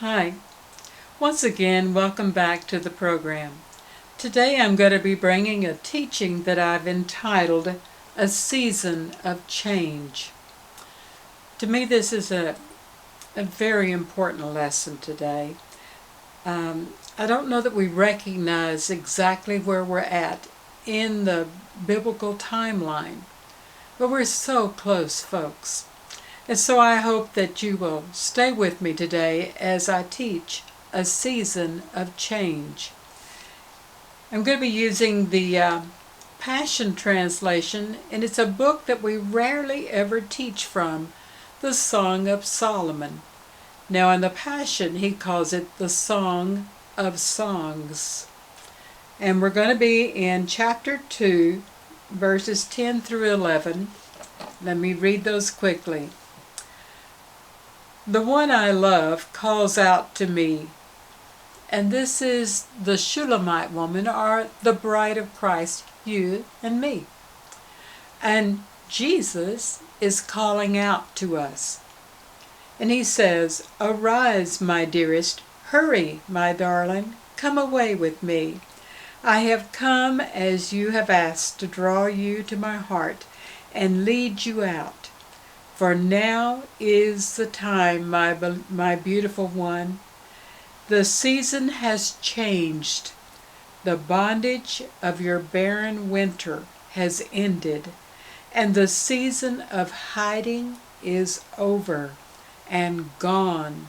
Hi. Once again, welcome back to the program. Today I'm going to be bringing a teaching that I've entitled, A Season of Change. To me, this is a very important lesson today. I don't know that we recognize exactly where we're at in the biblical timeline, but we're so close, folks. And so I hope that you will stay with me today as I teach A Season of Change. I'm going to be using the Passion Translation, and it's a book that we rarely ever teach from, the Song of Solomon. Now in the Passion, he calls it the Song of Songs. And we're going to be in chapter 2, verses 10 through 11. Let me read those quickly. The one I love calls out to me, and this is the Shulamite woman, or the bride of Christ, you and me. And Jesus is calling out to us. And he says, "Arise, my dearest, hurry, my darling, come away with me. I have come as you have asked to draw you to my heart and lead you out. For now is the time, my beautiful one. The season has changed. The bondage of your barren winter has ended, and the season of hiding is over and gone.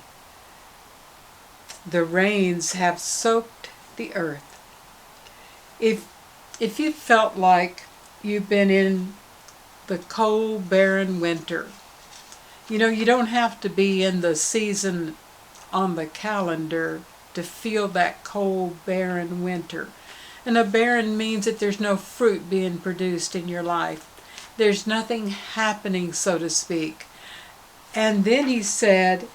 The rains have soaked the earth." If you felt like you've been in the cold, barren winter, you don't have to be in the season on the calendar to feel that cold, barren winter. And a barren means that there's no fruit being produced in your life. There's nothing happening, so to speak. And then he said,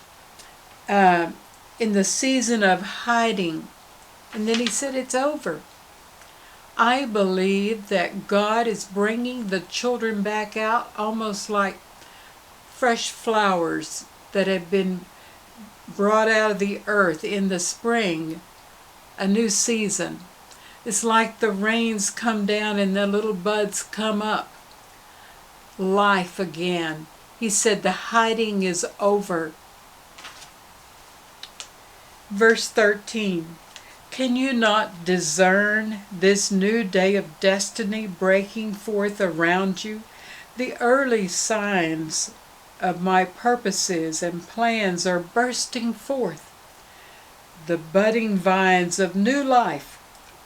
in the season of hiding, and then he said it's over. I believe that God is bringing the children back out almost like fresh flowers that have been brought out of the earth in the spring, a new season. It's like the rains come down and the little buds come up. Life again. He said the hiding is over. Verse 13. Can you not discern this new day of destiny breaking forth around you? The early signs of my purposes and plans are bursting forth. The budding vines of new life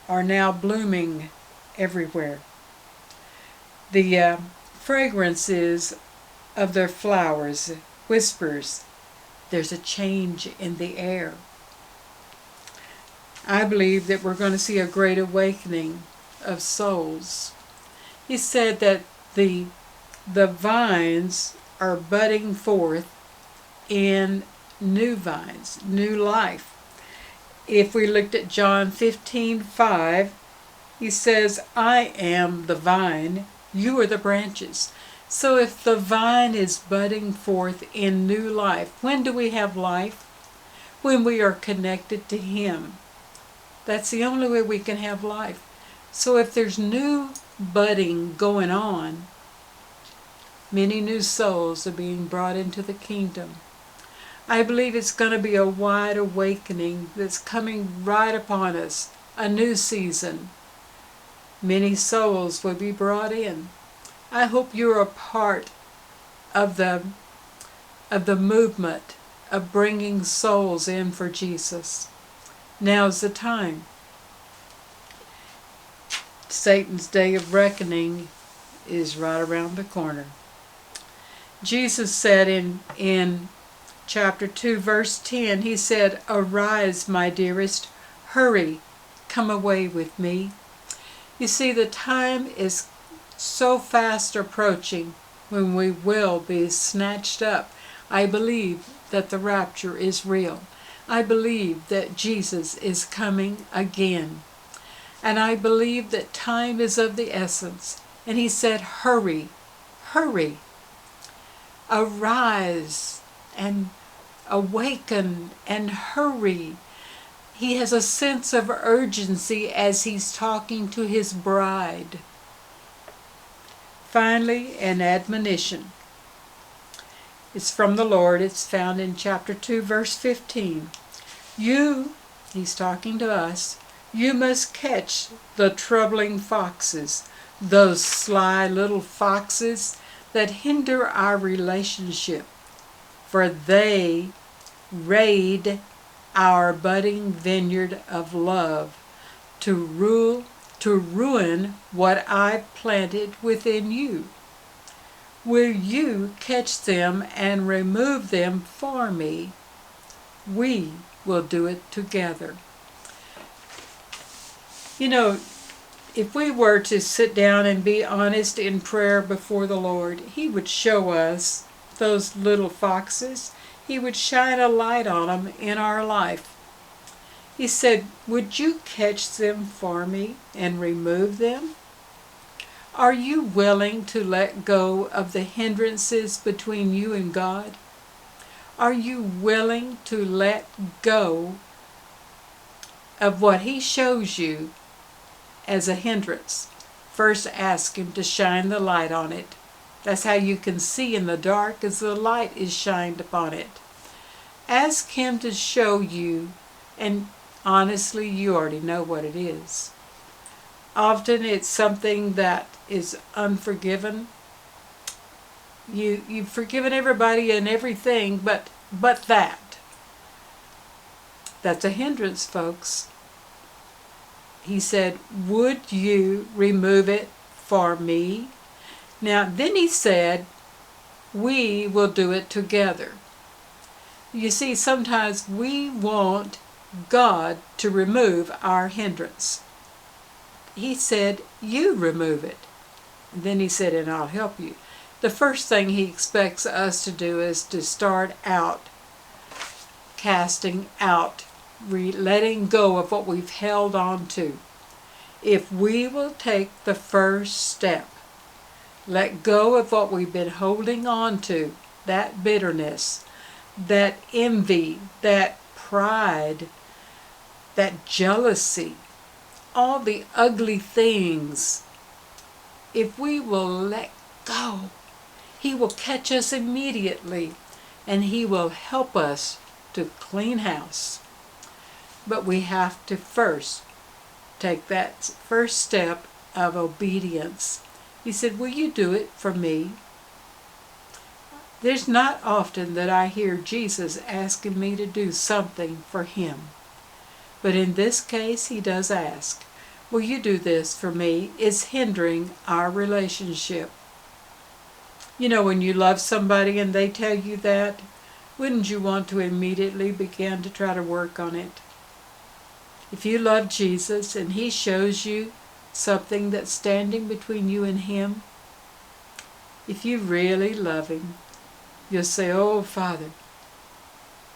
are now blooming everywhere. The fragrances of their flowers whispers there's a change in the air. I believe that we're going to see a great awakening of souls. He said that the vines are budding forth in new vines, new life. If we looked at John 15:5, he says, "I am the vine, you are the branches." So if the vine is budding forth in new life, when do we have life? When we are connected to him. That's the only way we can have life. So if there's new budding going on, many new souls are being brought into the kingdom. I believe it's going to be a wide awakening that's coming right upon us, a new season. Many souls will be brought in. I hope you're a part of the movement of bringing souls in for Jesus. Now's the time. Satan's day of reckoning is right around the corner. Jesus said in chapter 2, verse 10, he said, "Arise, my dearest, hurry, come away with me." You see, the time is so fast approaching when we will be snatched up. I believe that the rapture is real. I believe that Jesus is coming again. And I believe that time is of the essence. And he said, hurry, hurry. Arise and awaken and hurry. He has a sense of urgency as he's talking to his bride. Finally, an admonition. It's from the Lord. It's found in chapter 2, verse 15. He's talking to us, you must catch the troubling foxes, those sly little foxes that hinder our relationship, for they raid our budding vineyard of love to ruin what I've planted within you. Will you catch them and remove them for me? We will do it together. You know, if we were to sit down and be honest in prayer before the Lord, He would show us those little foxes. He would shine a light on them in our life. He said, would you catch them for me and remove them? Are you willing to let go of the hindrances between you and God? Are you willing to let go of what He shows you as a hindrance? First ask Him to shine the light on it. That's how you can see in the dark, as the light is shined upon it. Ask Him to show you, and honestly, you already know what it is. Often it's something that is unforgiven. You've forgiven everybody and everything, but that's a hindrance, folks. He said, would you remove it for me? Now, then He said, we will do it together. You see, sometimes we want God to remove our hindrance. He said, you remove it. And then He said, and I'll help you. The first thing He expects us to do is to start out casting out, letting go of what we've held on to. If we will take the first step, let go of what we've been holding on to, that bitterness, that envy, that pride, that jealousy, all the ugly things. If we will let go, He will catch us immediately, and He will help us to clean house. But we have to first take that first step of obedience. He said, will you do it for me? There's not often that I hear Jesus asking me to do something for Him. But in this case, He does ask, will you do this for me? It's hindering our relationship. You know, when you love somebody and they tell you that, wouldn't you want to immediately begin to try to work on it? If you love Jesus and He shows you something that's standing between you and Him, if you really love Him, you'll say, oh, Father,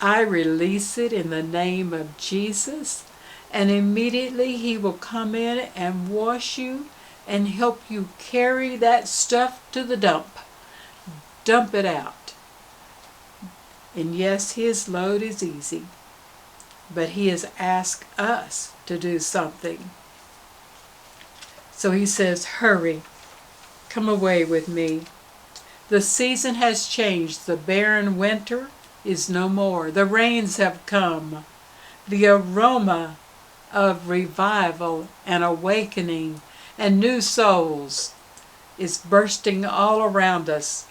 I release it in the name of Jesus, and immediately He will come in and wash you and help you carry that stuff to the dump. Dump it out. And yes, His load is easy, but He has asked us to do something. So He says, hurry, come away with me. The season has changed. The barren winter is no more. The rains have come. The aroma of revival and awakening and new souls is bursting all around us.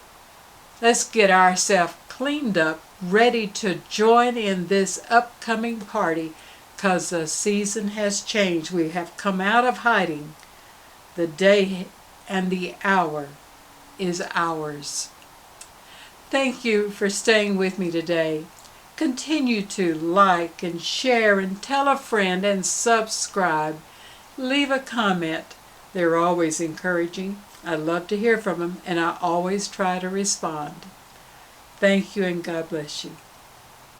Let's get ourselves cleaned up, ready to join in this upcoming party, because the season has changed. We have come out of hiding. The day and the hour is ours. Thank you for staying with me today. Continue to like and share and tell a friend and subscribe. Leave a comment. They're always encouraging. I love to hear from them, and I always try to respond. Thank you, and God bless you.